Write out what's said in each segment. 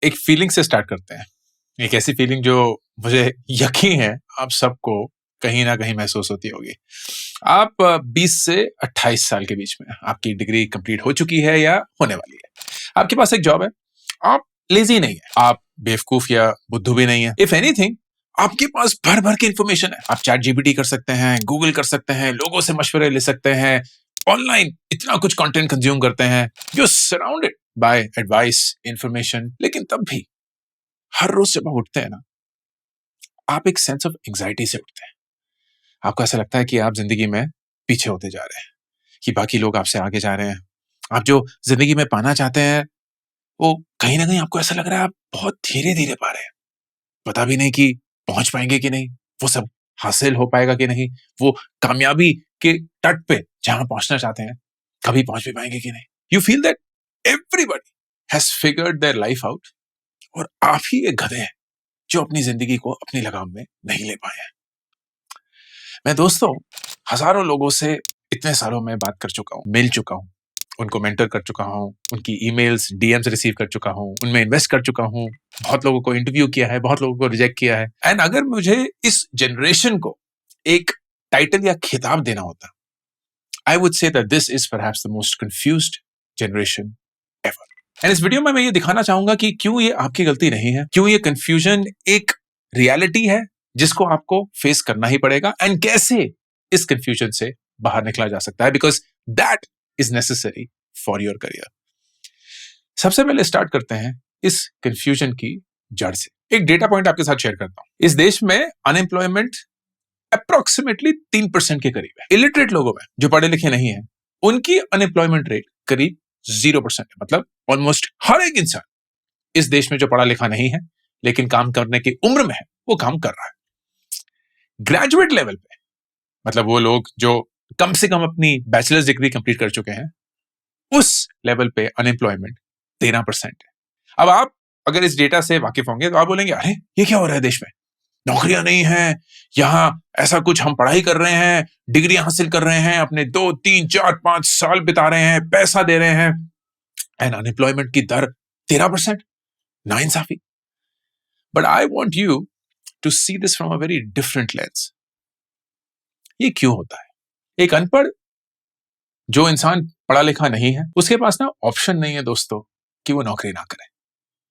एक फीलिंग से स्टार्ट करते हैं। एक ऐसी फीलिंग जो मुझे यकीन है आप सबको कहीं ना कहीं महसूस होती होगी। आप 20 से 28 साल के बीच में, आपकी डिग्री कंप्लीट हो चुकी है या होने वाली है, आपके पास एक जॉब है, आप लेजी नहीं है, आप बेवकूफ या बुद्धू भी नहीं है। इफ एनीथिंग, आपके पास भर भर के इंफॉर्मेशन है। आप चैट जीपीटी कर सकते हैं, गूगल कर सकते हैं, लोगों से मशवरे ले सकते हैं, ऑनलाइन इतना कुछ कंटेंट कंज्यूम करते हैं। You surrounded by advice, information. लेकिन तब भी हर रोज जब आप उठते हैं ना, आप एक सेंस ऑफ एंजाइटी से उठते हैं। आपको ऐसा लगता है कि आप जिंदगी में पीछे होते जा रहे हैं, कि बाकी लोग आपसे आगे जा रहे हैं। आप जो जिंदगी में पाना चाहते हैं वो कहीं ना कहीं आपको ऐसा लग रहा है आप बहुत धीरे धीरे पा रहे हैं। पता भी नहीं कि पहुंच पाएंगे कि नहीं, वो सब हासिल हो पाएगा कि नहीं, वो कामयाबी के तट पे जहां पहुंचना चाहते हैं कभी पहुंच भी पाएंगे कि नहीं। You feel that everybody has figured their life out, और आप ही एक गधे हैं जो अपनी जिंदगी को अपनी लगाम में नहीं ले पाए हैं। मैं दोस्तों हजारों लोगों से इतने सालों में बात कर चुका हूं, मिल चुका हूं, उनको मेंटर कर चुका हूं, उनकी ईमेल्स, डीएम्स रिसीव कर चुका हूं, उनमें इन्वेस्ट कर चुका हूं, बहुत लोगों को इंटरव्यू किया है, बहुत लोगों को रिजेक्ट किया है। एंड अगर मुझे इस जनरेशन को एक टाइटल या खिताब देना होता, I would say that this is perhaps the most confused generation ever. And इस वीडियो में मैं ये दिखाना चाहूंगा कि क्यों ये आपकी गलती नहीं है, क्यों ये कंफ्यूजन एक रियलिटी है जिसको आपको फेस करना ही पड़ेगा, एंड कैसे इस कंफ्यूजन से बाहर निकला जा सकता है, because that is necessary for your career. सबसे पहले स्टार्ट करते हैं इस कंफ्यूजन की जड़ से। एक डेटा पॉइंट आपके साथ शेयर करता हूं। इस देश में अनएम्प्लॉयमेंट अप्रोक्सीमेटली 3% के करीब है। इलिटरेट लोगों में, जो पढ़े लिखे नहीं है, उनकी अनएम्प्लॉयमेंट रेट करीब 0% है। मतलब ऑलमोस्ट हर एक इंसान इस देश में जो पढ़ा लिखा नहीं है लेकिन काम करने की उम्र में है, वो काम कर रहा है। ग्रेजुएट लेवल पे, मतलब वो लोग जो कम से कम अपनी बैचलर्स डिग्री कंप्लीट कर चुके हैं, उस लेवल पे अनएम्प्लॉयमेंट 13% है। अब आप अगर इस डेटा से वाकिफ होंगे तो आप बोलेंगे, अरे ये क्या हो रहा है देश में, नौकरियां नहीं है, यहां ऐसा कुछ, हम पढ़ाई कर रहे हैं, डिग्री हासिल कर रहे हैं, अपने 2, 3, 4, 5 साल बिता रहे हैं, पैसा दे रहे हैं, एंड अनएम्प्लॉयमेंट की दर 13%। नाइंसाफी। But I want you to see this from a very different lens. ये क्यों होता है? एक अनपढ़ जो इंसान पढ़ा लिखा नहीं है, उसके पास ना ऑप्शन नहीं है दोस्तों कि वो नौकरी ना करे,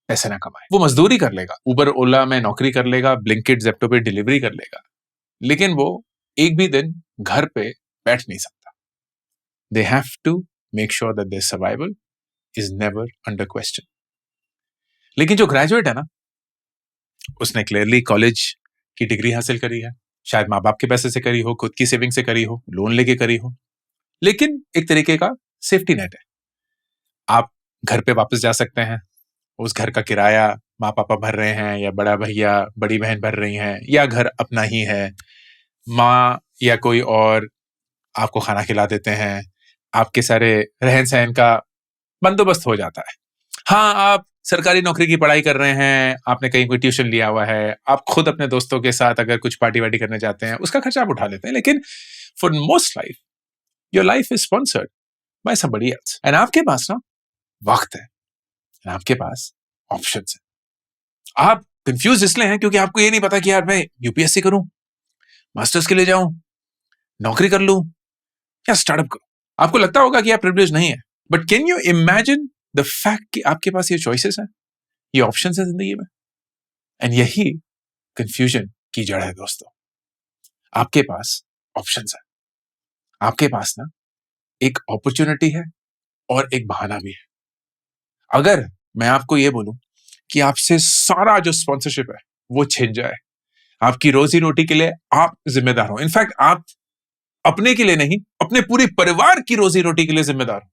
पैसे ना कमाए। वो मजदूरी कर लेगा, उबर ओला में नौकरी कर लेगा, ब्लिंकिट जेप्टो पे डिलीवरी कर लेगा, लेकिन वो एक भी दिन घर पे बैठ नहीं सकता। They have to make sure that their survival is never under question. लेकिन जो ग्रेजुएट है ना, उसने क्लियरली कॉलेज की डिग्री हासिल करी है, शायद माँ बाप के पैसे से करी हो, खुद की सेविंग से करी हो, लोन लेके करी हो, लेकिन एक तरीके का सेफ्टी नेट है। आप घर पे वापस जा सकते हैं, उस घर का किराया माँ पापा भर रहे हैं, या बड़ा भैया बड़ी बहन भर रही हैं, या घर अपना ही है, माँ या कोई और आपको खाना खिला देते हैं, आपके सारे रहन सहन का बंदोबस्त हो जाता है। हाँ, आप सरकारी नौकरी की पढ़ाई कर रहे हैं, आपने कहीं कोई ट्यूशन लिया हुआ है, आप खुद अपने दोस्तों के साथ अगर कुछ पार्टी वार्टी करने जाते हैं, उसका खर्चा आप उठा लेते हैं, लेकिन for most life your life is sponsored by somebody else. And आपके पास ना वक्त है, आपके पास ऑप्शंस है। आप कंफ्यूज इसलिए हैं क्योंकि आपको ये नहीं पता कि यार मैं यूपीएससी करूं, मास्टर्स के लिए जाऊं, नौकरी कर लूं, या स्टार्टअप करूं। आपको लगता होगा कि आप प्रिविलेज नहीं है, but can you imagine the fact कि आपके पास ये चॉइसेस हैं, ये ऑप्शंस हैं जिंदगी में। एंड यही कंफ्यूजन की जड़ है दोस्तों। आपके पास ऑप्शंस है, आपके पास ना एक अपॉर्चुनिटी है और एक बहाना भी है। अगर मैं आपको ये बोलूं कि आपसे सारा जो स्पॉन्सरशिप है वो छिन जाए, आपकी रोजी रोटी के लिए आप जिम्मेदार हो, इनफैक्ट आप अपने के लिए नहीं, अपने पूरे परिवार की रोजी रोटी के लिए जिम्मेदार हो।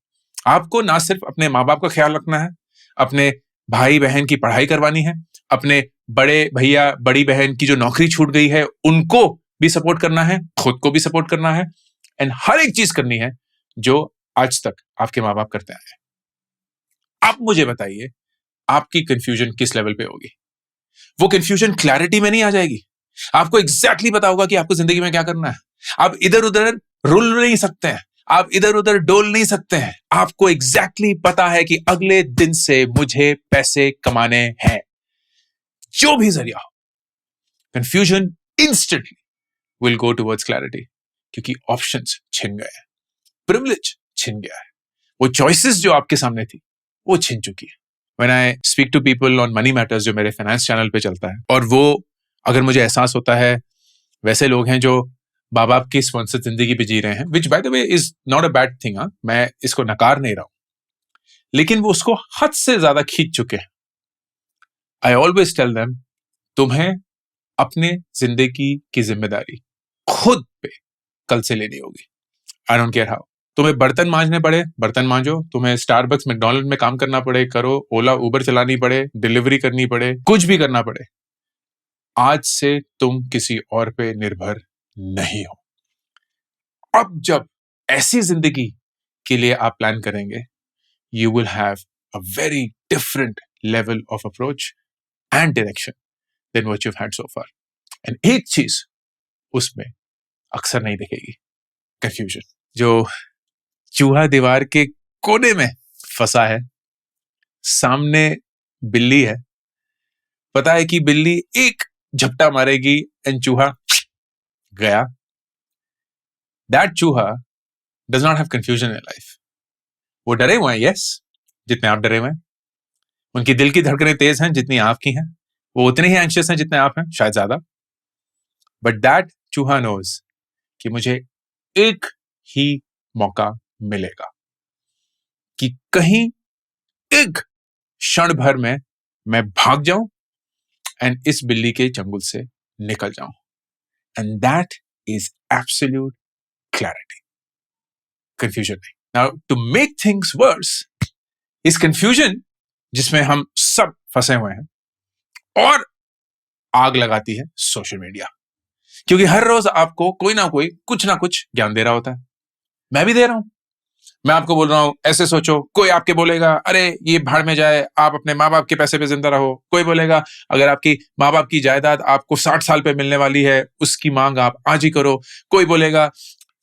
आपको ना सिर्फ अपने माँ बाप का ख्याल रखना है, अपने भाई बहन की पढ़ाई करवानी है, अपने बड़े भैया बड़ी बहन की जो नौकरी छूट गई है उनको भी सपोर्ट करना है, खुद को भी सपोर्ट करना है, एंड हर एक चीज करनी है जो आज तक आपके माँ बाप करते आए हैं। आप मुझे बताइए, आपकी कंफ्यूजन किस लेवल पे होगी? वो कंफ्यूजन क्लैरिटी में नहीं आ जाएगी, आपको एग्जैक्टली पता होगा कि आपको जिंदगी में क्या करना है। आप इधर उधर रुल नहीं सकते हैं, आप इधर उधर डोल नहीं सकते हैं। आपको एग्जैक्टली पता है कि अगले दिन से मुझे पैसे कमाने हैं, जो भी जरिया हो। Confusion instantly will go towards clarity, क्योंकि ऑप्शंस छिन गए हैं, प्रिविलेज छिन गया है, वो चॉइसेस जो आपके सामने थी वो छिन चुकी है। When I speak to people on money matters, जो मेरे फाइनेंस चैनल पे चलता है, और वो अगर मुझे एहसास होता है वैसे लोग हैं जो माँ बाप की स्पॉन्सर्ड जिंदगी भी जी रहे हैं, विच by the way is not a bad thing, मैं इसको नकार नहीं रहा हूं, लेकिन वो उसको हद से ज्यादा खींच चुके हैं। आई ऑलवेज टेल देम, तुम्हें अपने जिंदगी की जिम्मेदारी खुद पे कल से लेनी होगी। आई डोंट केयर हाउ, तुम्हें बर्तन मांजने पड़े बर्तन मांजो, तुम्हें स्टारबक्स मैकडॉनल्ड में काम करना पड़े करो, ओला उबर चलानी पड़े, डिलीवरी करनी पड़े, कुछ भी करना पड़े, आज से तुम किसी और पे निर्भर नहीं हो। अब जब ऐसी जिंदगी के लिए आप प्लान करेंगे, you will have a very different level of approach and direction then what you have had so far. And एक चीज उसमें अक्सर नहीं दिखेगी, कंफ्यूजन। जो चूहा दीवार के कोने में फंसा है, सामने बिल्ली है, पता है कि बिल्ली एक झपटा मारेगी एंड चूहा गया। दैट चूहा does not have confusion in life. वो डरे हुए हैं, यस, जितने आप डरे हुए हैं। उनकी दिल की धड़कनें तेज हैं जितनी आपकी हैं, वो उतने ही एंशियस हैं जितने आप हैं, शायद ज्यादा। बट दैट चूहा नोज कि मुझे एक ही मौका मिलेगा कि कहीं एक क्षण भर में मैं भाग जाऊं एंड इस बिल्ली के चंगुल से निकल जाऊं। And that is absolute clarity, confusion नहीं। Now to make things worse, इस कंफ्यूजन जिसमें हम सब फंसे हुए हैं, और आग लगाती है सोशल मीडिया, क्योंकि हर रोज आपको कोई ना कोई कुछ ना कुछ ज्ञान दे रहा होता है। मैं भी दे रहा हूं, मैं आपको बोल रहा हूं ऐसे सोचो, कोई आपके बोलेगा अरे ये भाड़ में जाए, आप अपने माँ बाप के पैसे पे जिंदा रहो। कोई बोलेगा अगर आपकी माँ बाप की जायदाद आपको 60 साल पे मिलने वाली है, उसकी मांग आप आज ही करो। कोई बोलेगा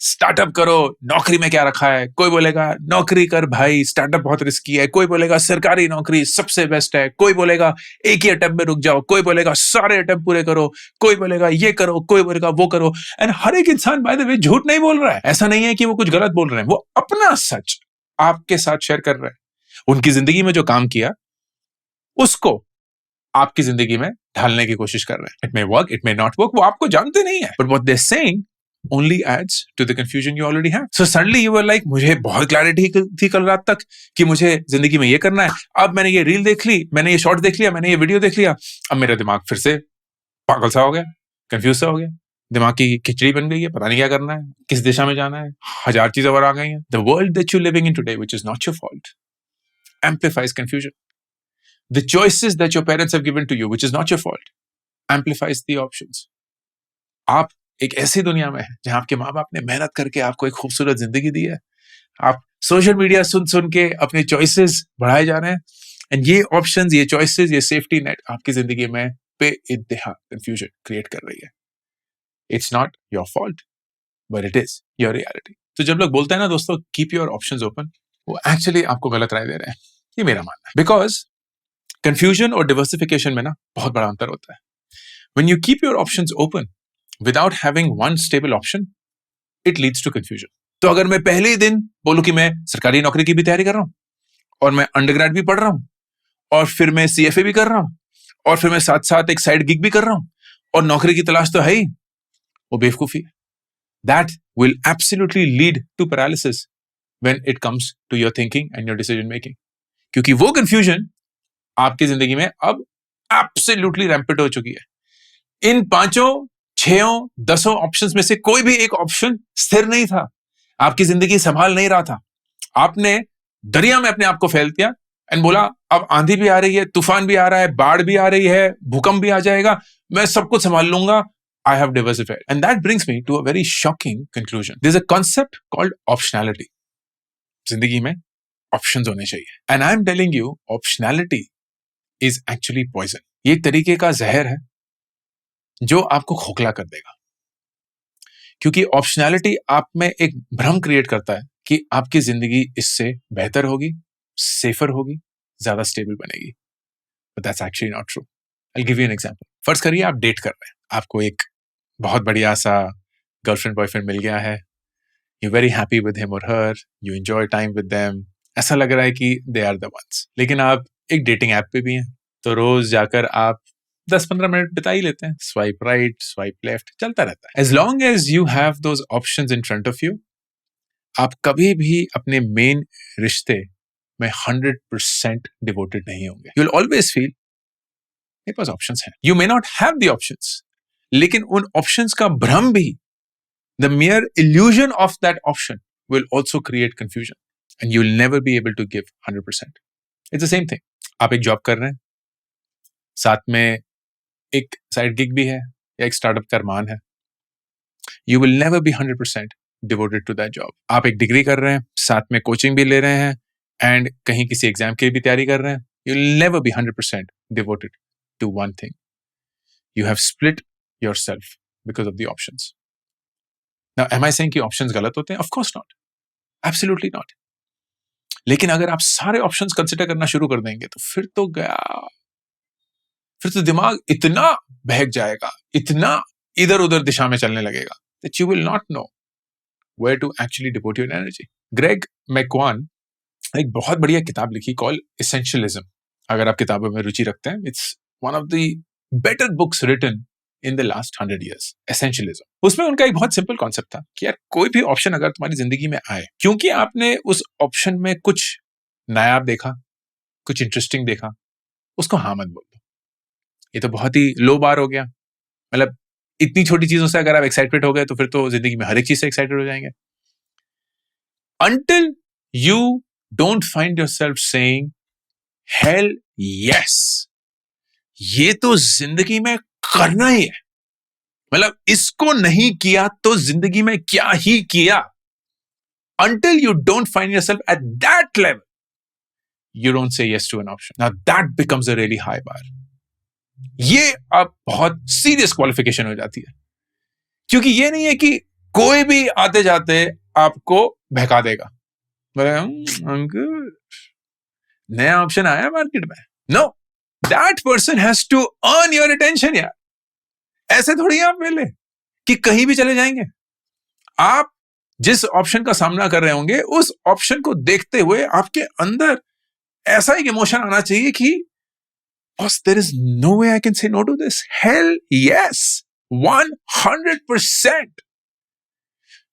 स्टार्टअप करो, नौकरी में क्या रखा है। कोई बोलेगा नौकरी कर भाई, स्टार्टअप बहुत रिस्की है। कोई बोलेगा सरकारी नौकरी सबसे बेस्ट है। कोई बोलेगा एक ही अटेम्प्ट में रुक जाओ। कोई बोलेगा सारे अटेम्प्ट पूरे करो। कोई बोलेगा ये करो, कोई बोलेगा वो करो। एंड हर एक इंसान बाय द वे झूठ नहीं बोल रहा है, ऐसा नहीं है कि वो कुछ गलत बोल रहे हैं, वो अपना सच आपके साथ शेयर कर रहे हैं। उनकी जिंदगी में जो काम किया उसको आपकी जिंदगी में ढालने की कोशिश कर रहे हैं। It may work, it may not work, वो आपको जानते नहीं है, but what they are saying only adds to the confusion you already have. So suddenly you were like, मुझे बहुत क्लैरिटी थी कल रात तक कि मुझे जिंदगी में ये करना है। अब मैंने ये रील देख ली, मैंने ये शॉर्ट देख लिया, मैंने ये वीडियो देख लिया, अब मेरा दिमाग फिर से पागल सा हो गया, कंफ्यूज सा हो गया, दिमाग की खिचड़ी बन गई है, पता नहीं क्या करना है, किस दिशा में जाना है, हजार चीजें और आ गई हैं। The world that you're living in today, which is not your fault, amplifies confusion. The choices that your parents have given to you, which is not your fault, amplifies the options. आप एक ऐसी दुनिया में है जहां आपके माँ बाप ने मेहनत करके आपको एक खूबसूरत जिंदगी दी है, आप सोशल मीडिया सुन सुन के अपने चॉइसेस बढ़ाए जा रहे हैं, एंड ये ऑप्शंस, ये चॉइसेस, ये सेफ्टी नेट आपकी जिंदगी में बेइंतहा कंफ्यूजन क्रिएट कर रही है। It's not your fault, but it is your reality. तो जब लोग बोलते हैं ना दोस्तों कीप योर ऑप्शंस ओपन, वो एक्चुअली आपको गलत राय दे रहे हैं, ये मेरा मानना है। बिकॉज कंफ्यूजन और डिवर्सिफिकेशन में ना बहुत बड़ा अंतर होता है। When you keep your options open without having one stable option, it leads to confusion. तो अगर मैं पहले ही दिन बोलूं कि मैं सरकारी नौकरी की भी तैयारी कर रहा हूं, और मैं अंडरग्रेड भी पढ़ रहा हूं, और फिर मैं CFA भी कर रहा हूं, और फिर मैं साथ साथ एक साइड गिग भी कर रहा हूं, और नौकरी की तलाश तो है ही, वो बेवकूफी है। That will absolutely lead to paralysis when it comes to your thinking and your decision making. क्योंकि वो confusion आपकी जिंदगी में अब absolutely rampant हो चुकी है। इन 5, 6, 10 ऑप्शंस में से कोई भी एक ऑप्शन स्थिर नहीं था, आपकी जिंदगी संभाल नहीं रहा था। आपने दरिया में अपने आप को फैल दिया एंड बोला अब आंधी भी आ रही है, तूफान भी आ रहा है, बाढ़ भी आ रही है, भूकंप भी आ जाएगा, मैं सब कुछ संभाल लूंगा। I have diversified. And that brings me to a very shocking conclusion. There's a concept called optionality. जिंदगी में ऑप्शंस होने चाहिए। And I'm telling you, optionality is actually poison. ये एक तरीके का जहर है जो आपको खोखला कर देगा, क्योंकि ऑप्शनैलिटी आप में एक भ्रम क्रिएट करता है कि आपकी जिंदगी इससे बेहतर होगी, सेफर होगी, ज्यादा स्टेबल बनेगी, but that's actually not true. I give you an example. फर्ज करिए आप डेट कर रहे हैं, आपको एक बहुत बढ़िया सा गर्लफ्रेंड बॉयफ्रेंड मिल गया है, you very happy with him और her, you enjoy time with them, ऐसा लग रहा है कि दे आर द वंस। लेकिन आप एक डेटिंग ऐप पे भी हैं, तो रोज जाकर आप 10-15 मिनट बिता ही लेते हैं, स्वाइप राइट स्वाइप लेफ्ट चलता रहता है। As long as you have those options in front of you, आप कभी भी अपने मेन रिश्ते में 100% डिवोटेड नहीं होंगे। यू विल ऑलवेज फील मेरे पास ऑप्शंस हैं। You may not have the options, लेकिन उन ऑप्शंस का भ्रम भी, the mere illusion of that option will also create confusion and you'll never be able to give 100%. It's the same thing. आप एक job कर रहे हैं, साथ में एक साइड गिग भी है या एक स्टार्टअप का अरमान है, you will never be 100% devoted to that job. आप एक डिग्री कर रहे हैं, साथ में कोचिंग भी ले रहे हैं एंड कहीं किसी एग्जाम की भी तैयारी कर रहे हैं, you will never be 100% devoted to one thing. You have split yourself because of the options. Now, am I saying कि options गलत होते हैं? Of course not. Absolutely not. लेकिन अगर आप सारे options consider करना शुरू कर देंगे तो फिर तो गया, फिर तो दिमाग इतना बहक जाएगा, इतना इधर उधर दिशा में चलने लगेगा that you will not know where to actually devote your energy. Greg McKeown एक बहुत बढ़िया किताब लिखी called Essentialism. अगर आप किताबों में रुचि रखते हैं, it's one of the better books written in the last 100 years. Essentialism. उसमें उनका एक बहुत सिंपल कॉन्सेप्ट था कि यार कोई भी ऑप्शन अगर तुम्हारी जिंदगी में आए, क्योंकि आपने उस ऑप्शन में कुछ नायाब देखा, कुछ इंटरेस्टिंग देखा, उसको हाँ मत बोल दो। ये तो बहुत ही लो बार हो गया। मतलब इतनी छोटी चीजों से अगर आप एक्साइटेड हो गए तो फिर तो जिंदगी में हर एक चीज से एक्साइटेड हो जाएंगे। Until you don't find yourself saying hell yes, ये तो जिंदगी में करना ही है, मतलब इसको नहीं किया तो जिंदगी में क्या ही किया। Until you don't find yourself at that level, you don't say yes to an option. Now that becomes a really high bar. ये अब बहुत सीरियस क्वालिफिकेशन हो जाती है, क्योंकि ये नहीं है कि कोई भी आते जाते आपको बहका देगा, अंकल नया ऑप्शन आया मार्केट में। No, that person has to earn your attention यार। ऐसे थोड़ी आप पहले कि कहीं भी चले जाएंगे। आप जिस ऑप्शन का सामना कर रहे होंगे, उस ऑप्शन को देखते हुए आपके अंदर ऐसा एक इमोशन आना चाहिए कि बस there is no way I can say no to this, hell yes 100%।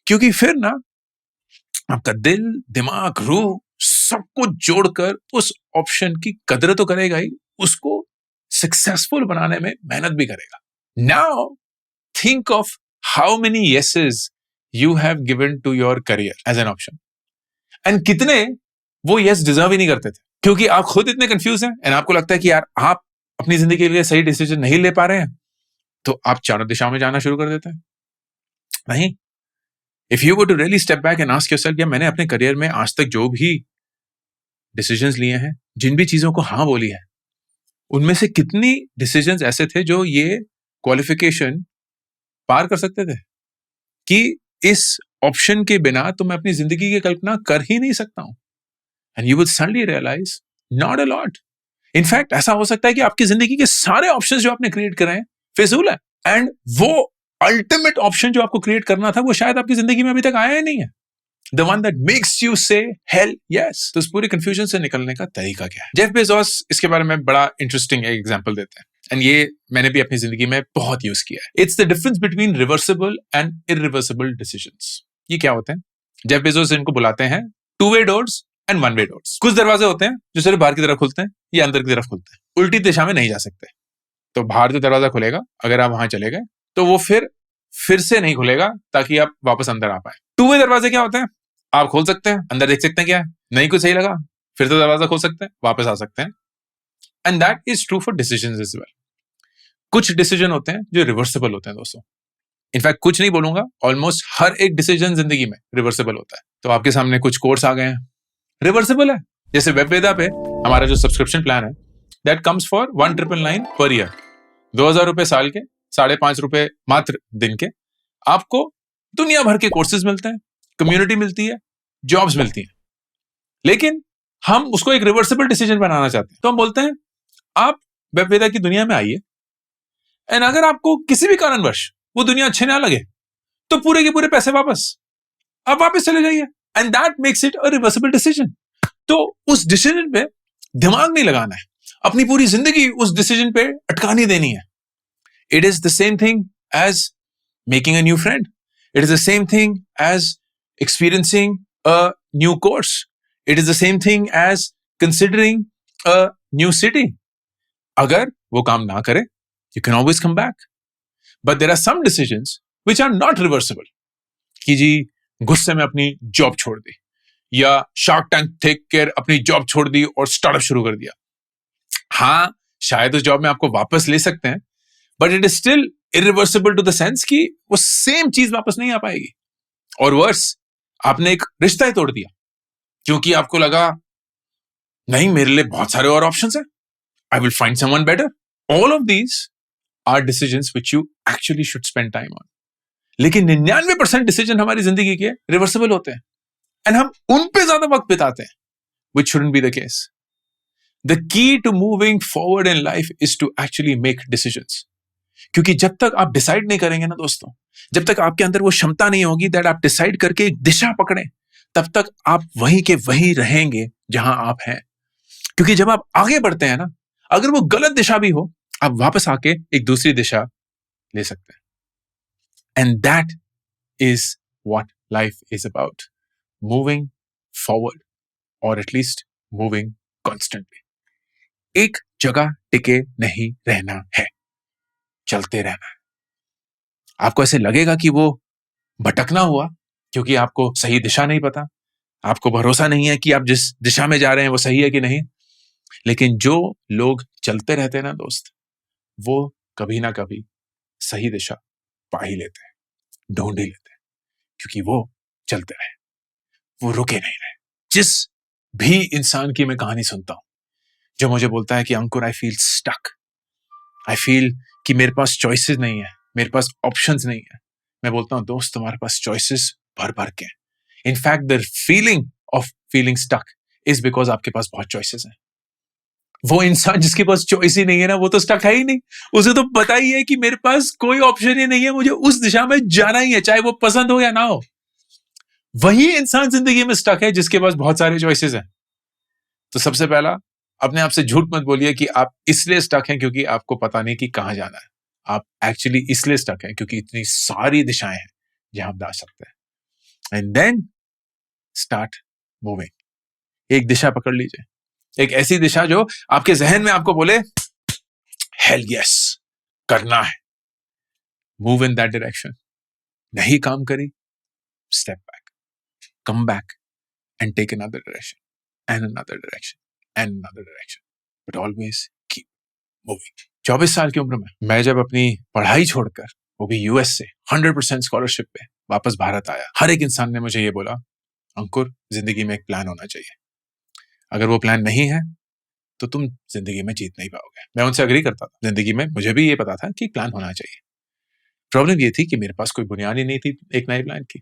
क्योंकि फिर ना आपका दिल, दिमाग, रूह सब कुछ जोड़कर उस ऑप्शन की कदर तो करेगा ही, उसको सक्सेसफुल बनाने में मेहनत भी करेगा। Now think of how many yeses you have given to your career as an option, and कितने वो yes deserve ही नहीं करते थे, क्योंकि आप खुद इतने कंफ्यूज हैं एंड आपको लगता है कि यार आप अपनी जिंदगी के लिए सही डिसीजन नहीं ले पा रहे हैं, तो आप चारों दिशाओं में जाना शुरू कर देते हैं। नहीं, if you were to really step back and ask yourself, या मैंने अपने करियर में आज तक जो भी डिसीजंस लिए हैं, जिन भी चीजों को हाँ बोली है, उनमें से कितनी डिसीजंस ऐसे थे जो ये क्वालिफिकेशन पार कर सकते थे कि इस ऑप्शन के बिना तो मैं अपनी जिंदगी की कल्पना कर ही नहीं सकता हूं। And you will suddenly realise not a lot. In fact ऐसा हो सकता है कि आपकी जिंदगी के सारे ऑप्शंस जो आपने क्रिएट करे हैं फिजूल है, एंड वो अल्टीमेट ऑप्शन जो आपको क्रिएट करना था वो शायद आपकी जिंदगी में अभी तक आया ही नहीं है, the one that makes you से हेल यस। तो इस पूरी कंफ्यूजन से निकलने का तरीका क्या है? जेफ बेजोस इसके बारे में बड़ा इंटरेस्टिंग एग्जांपल देते हैं, एंड ये मैंने भी अपनी जिंदगी में बहुत यूज किया है। It's the difference between reversible and irreversible decisions. ये क्या होते हैं? जेफ बेजोस इनको बुलाते हैं two way doors and one way doors. कुछ दरवाजे होते हैं जो सिर्फ बाहर की तरफ खुलते हैं या अंदर की तरफ खुलते हैं, उल्टी दिशा में नहीं जा सकते। तो बाहर जो दरवाजा खुलेगा, अगर आप वहां चले गए तो वो फिर से नहीं खुलेगा ताकि आप वापस अंदर आ पाए। टू वे दरवाजे क्या होते हैं? आप खोल सकते हैं, अंदर देख सकते हैं क्या है, नहीं कुछ सही लगा फिर तो दरवाजा खोल सकते हैं, वापस आ सकते हैं। And that is true for decisions as well. कुछ डिसीजन होते हैं जो रिवर्सिबल होते हैं दोस्तों। इनफैक्ट कुछ नहीं बोलूंगा, ऑलमोस्ट हर एक डिसीजन जिंदगी में रिवर्सिबल होता है। तो आपके सामने कुछ कोर्स आ गए हैं, रिवर्सिबल है। जैसे वेबवेदा पे हमारा जो सब्सक्रिप्शन प्लान है, that comes for 1999 per year, 2000 रुपए साल के, 5.5 रुपए मात्र दिन के। आपको दुनिया भर के कोर्सेज मिलते हैं, कम्युनिटी मिलती है, जॉब्स मिलती हैं, लेकिन हम उसको एक रिवर्सिबल डिसीजन बनाना चाहते हैं। तो हम बोलते हैं आप वेब वेदा की दुनिया में आइए, एंड अगर आपको किसी भी कारणवश वो दुनिया अच्छी ना लगे तो पूरे के पूरे पैसे वापस, आप वापस चले जाइए, and that makes it a reversible decision. तो उस डिसीजन पे दिमाग नहीं लगाना है, अपनी पूरी जिंदगी उस डिसीजन पे अटका नहीं देनी है। It is the same thing as making a new friend, it is the same thing as experiencing a new course, it is the same thing as considering a new city. अगर वो काम ना करे, you can always come back. But there are some decisions which are not reversible. कि जी गुस्से में अपनी job छोड़ दी, या शार्क टैंक देख कर अपनी जॉब छोड़ दी और स्टार्टअप शुरू कर दिया। हाँ, शायद उस जॉब में आपको वापस ले सकते हैं, but it is still irreversible to the sense कि वो सेम चीज वापस नहीं आ पाएगी। और वर्स, आपने एक रिश्ता ही तोड़ दिया क्योंकि आपको लगा नहीं, मेरे लिए बहुत सारे और ऑप्शंस हैं, I will find someone better. All of these are decisions which you actually should spend time on. लेकिन 99% डिसीजन हमारी जिंदगी के रिवर्सिबल होते हैं, एंड हम उन पे ज्यादा वक्त बिताते हैं, which shouldn't be the case. The key to moving forward in life is to actually make decisions. क्योंकि जब तक आप डिसाइड नहीं करेंगे ना दोस्तों, जब तक आपके अंदर वो क्षमता नहीं होगी दैट आप डिसाइड करके एक दिशा पकड़ें, तब तक आप वहीं के वहीं रहेंगे जहां आप हैं। क्योंकि जब आप आगे बढ़ते हैं ना, अगर वो गलत दिशा भी हो, आप वापस आके एक दूसरी दिशा ले सकते हैं। And that is what life is about, moving forward, और एटलीस्ट मूविंग कॉन्स्टेंटली। एक जगह टिके नहीं रहना है, चलते रहना है। आपको ऐसे लगेगा कि वो भटकना हुआ क्योंकि आपको सही दिशा नहीं पता, आपको भरोसा नहीं है कि आप जिस दिशा में जा रहे हैं वो सही है कि नहीं। लेकिन जो लोग चलते रहते हैं ना दोस्त, वो कभी ना कभी सही दिशा पा ही लेते हैं, ढूंढ ही लेते हैं, क्योंकि वो चलते रहे, वो रुके नहीं रहे। जिस भी इंसान की मैं कहानी सुनता हूं जो मुझे बोलता है कि Ankur I feel stuck, I feel कि मेरे पास चॉइसेस नहीं है, मेरे पास ऑप्शंस नहीं है, मैं बोलता हूं दोस्त, तुम्हारे पास चॉइसेस भर भर के। In fact the feeling of feeling stuck is because आपके पास बहुत चॉइसेस हैं। वो इंसान जिसके पास चॉइस ही नहीं है ना, वो तो स्टक है ही नहीं, उसे तो पता ही है कि मेरे पास कोई ऑप्शन ही नहीं है, मुझे उस दिशा में जाना ही है, चाहे वो पसंद हो या ना हो। वही इंसान जिंदगी में स्टक है जिसके पास बहुत सारे चॉइसेस हैं। तो सबसे पहला, अपने आप से झूठ मत बोलिए कि आप इसलिए स्टक हैं क्योंकि आपको पता नहीं कि कहां जाना है। आप एक्चुअली इसलिए स्टक हैं क्योंकि इतनी सारी दिशाएं हैं जहां आप जा सकते हैं। And then start moving. एक दिशा पकड़ लीजिए, एक ऐसी दिशा जो आपके जहन में आपको बोले हेल यस, करना है, मूव इन दैट डायरेक्शन। नहीं काम करी, step back, come back and take another direction and another direction and another direction, but always keep moving. 24 साल की उम्र में मैं जब अपनी पढ़ाई छोड़कर, वो भी यूएस से 100% स्कॉलरशिप पे वापस भारत आया, हर एक इंसान ने मुझे ये बोला, अंकुर जिंदगी में एक प्लान होना चाहिए, अगर वो प्लान नहीं है तो तुम जिंदगी में जीत नहीं पाओगे। मैं उनसे अग्री करता था, जिंदगी में मुझे भी ये पता था कि प्लान होना चाहिए। प्रॉब्लम ये थी कि मेरे पास कोई बुनियाद ही नहीं थी एक नए प्लान की।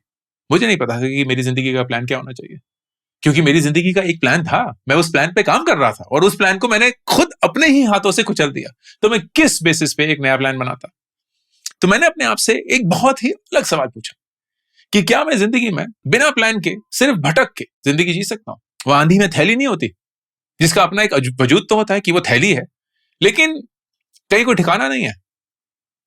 मुझे नहीं पता था कि मेरी जिंदगी का प्लान क्या होना चाहिए, क्योंकि मेरी जिंदगी का एक प्लान था, मैं उस प्लान पे काम कर रहा था और उस प्लान को मैंने खुद अपने ही हाथों से कुचल दिया। तो मैं किस बेसिस पे एक नया प्लान बनाता? तो मैंने अपने आप से एक बहुत ही अलग सवाल पूछा कि क्या मैं जिंदगी में बिना प्लान के सिर्फ भटक के जिंदगी जी सकता हूं? वो आंधी में थैली नहीं होती जिसका अपना एक वजूद तो होता है कि वो थैली है, लेकिन कहीं कोई ठिकाना नहीं है।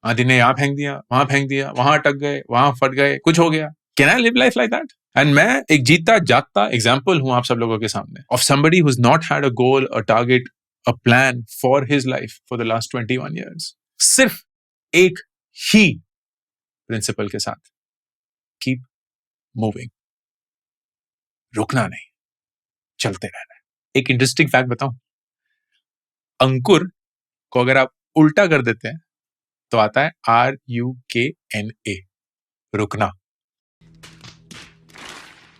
आंधी ने यहाँ फेंक दिया, वहां फेंक दिया, वहां अटक गए, वहां फट गए, कुछ हो गया। Can I live life like that? And मैं एक जीता जागता एग्जाम्पल हूं आप सब लोगों के सामने of somebody who has not had a goal, a target, a plan for his life for the last 21 years। सिर्फ एक ही प्रिंसिपल के साथ, कीप मूविंग, रुकना नहीं, चलते रहना है। एक इंटरेस्टिंग फैक्ट बताऊं, अंकुर को अगर आप उल्टा कर देते हैं तो आता है RUKNA, रुकना।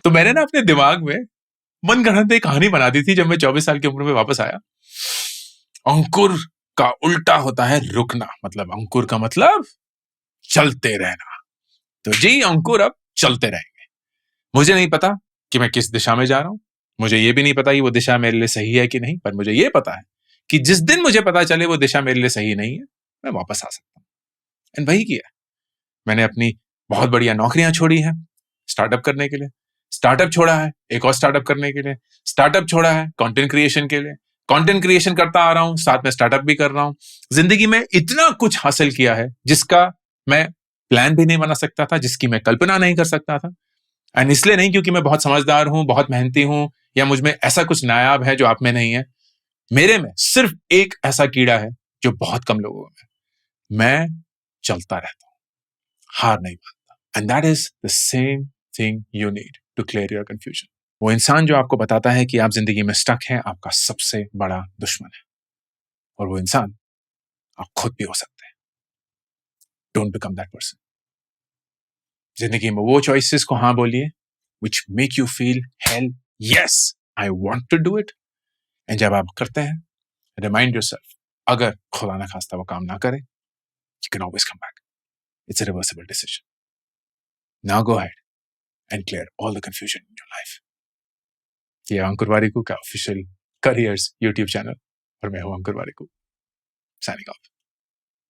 तो मैंने ना अपने दिमाग में मनगढ़ंत एक कहानी बना दी थी जब मैं 24 साल की उम्र में वापस आया। अंकुर का उल्टा होता है रुकना, मतलब अंकुर का मतलब चलते रहना। तो जी अंकुर अब चलते रहेंगे। मुझे नहीं पता कि मैं किस दिशा में जा रहा हूं, मुझे ये भी नहीं पता कि वो दिशा मेरे लिए सही है कि नहीं, पर मुझे ये पता है कि जिस दिन मुझे पता चले वो दिशा मेरे लिए सही नहीं है, मैं वापस आ सकता हूं। एंड वही किया मैंने। अपनी बहुत बढ़िया नौकरियां छोड़ी हैं स्टार्टअप करने के लिए, स्टार्टअप छोड़ा है एक और स्टार्टअप करने के लिए, स्टार्टअप छोड़ा है कंटेंट क्रिएशन के लिए, कंटेंट क्रिएशन करता आ रहा हूं, साथ में स्टार्टअप भी कर रहा हूं। जिंदगी में इतना कुछ हासिल किया है जिसका मैं प्लान भी नहीं बना सकता था, जिसकी मैं कल्पना नहीं कर सकता था। एंड इसलिए नहीं क्योंकि मैं बहुत समझदार हूं, बहुत मेहनती हूं, या मुझ में ऐसा कुछ नायाब है जो आप में नहीं है। मेरे में सिर्फ एक ऐसा कीड़ा है जो बहुत कम लोगों में, मैं चलता रहता हूं, हार नहीं मानता। And that is the same thing you need to clear your confusion. वो इंसान जो आपको बताता है कि आप जिंदगी में स्टक हैं, आपका सबसे बड़ा दुश्मन है, और वो इंसान आप खुद भी हो सकते हैं। Don't become that person. जिंदगी में वो चॉइसेस को हाँ बोलिए which make you feel hell yes I want to do it, and जब आप करते हैं रिमाइंड योरसेल्फ, अगर खुदा ना खास्ता वो काम ना करे, you can always come back. It's a reversible decision. Now go ahead and clear all the confusion in your life. ये अंकुर वारिकू का ऑफिशियल करियर्स यूट्यूब चैनल, और मैं हूं अंकुर वारिकू, साइनिंग ऑफ।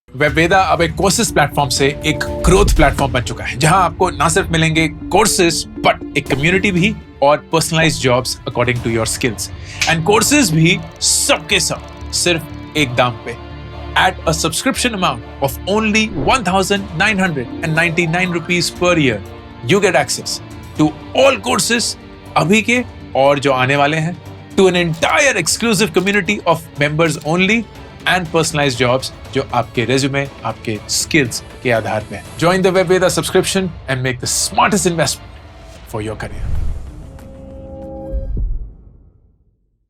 वेबवेदा अब एक कोर्सेज प्लेटफॉर्म से एक ग्रोथ प्लेटफॉर्म बन चुका है, जहां आपको ना सिर्फ मिलेंगे कोर्सेज बट एक कम्युनिटी भी और personalised jobs according to your skills. And courses भी सबके सब सिर्फ एक दाम पे, at a subscription amount of only 1,999 rupees per year. You get access to all courses अभी के और जो आने वाले हैं, to an entire exclusive community of members only and personalized jobs जो आपके resume, आपके skills के आधार पे है। Join the Webveda subscription and make the smartest investment for your career.